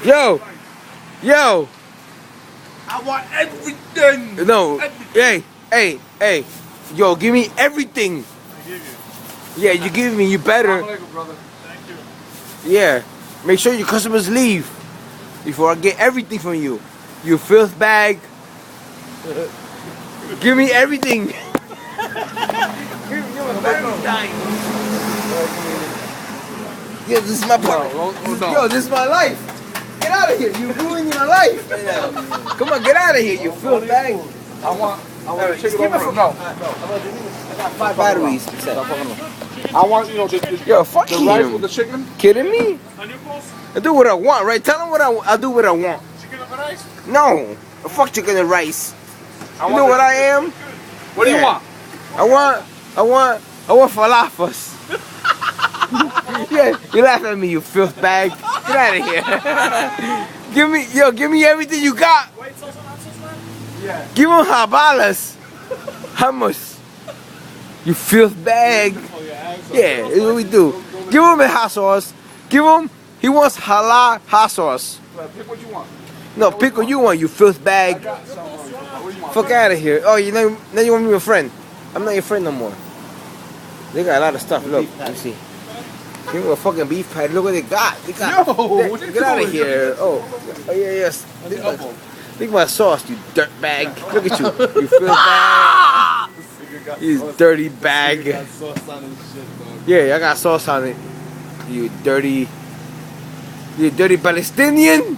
Yo, yo. I want everything. No, Everything. hey. Yo, give me everything. I give you. Yeah, you give me. You better. Brother. Thank you. Yeah. Make sure your customers leave before I get everything from you. You filth bag. Give me everything. Give me everything. Yeah, this is my part. Yo, this is my life. Get out of here. You ruining my life right now. Come on, get out of here, you filth bag. I want chicken Give me over. I No. got 5 batteries. I want, you know, the Yo, fuck rice with him. the chicken. Kidding me? I do what I want, right? Tell him what I do what I want. Chicken over rice? No. Fuck chicken and rice. You know what I am? What do you want? I want falafels. Yeah, you laugh at me, you filth bag. Get out of here. give me everything you got. White sauce or not sauce, man? Yeah. Give him habalas. Hummus. You filth bag. Yeah, this is what we do. Give him a hot sauce. He wants halal hot sauce. Pick what you want. No, pick what you want, you filth bag. What do you want? Fuck out of here. Oh, now you want me your friend. I'm not your friend no more. They got a lot of stuff. Look, let me see. Give me a fucking beef patty. Look what they got. Get out of here. Oh yeah, yes. Look at my sauce, you dirt bag. Look at you. You filth bag. You dirty bag. Yeah, I got sauce on it. You dirty Palestinian.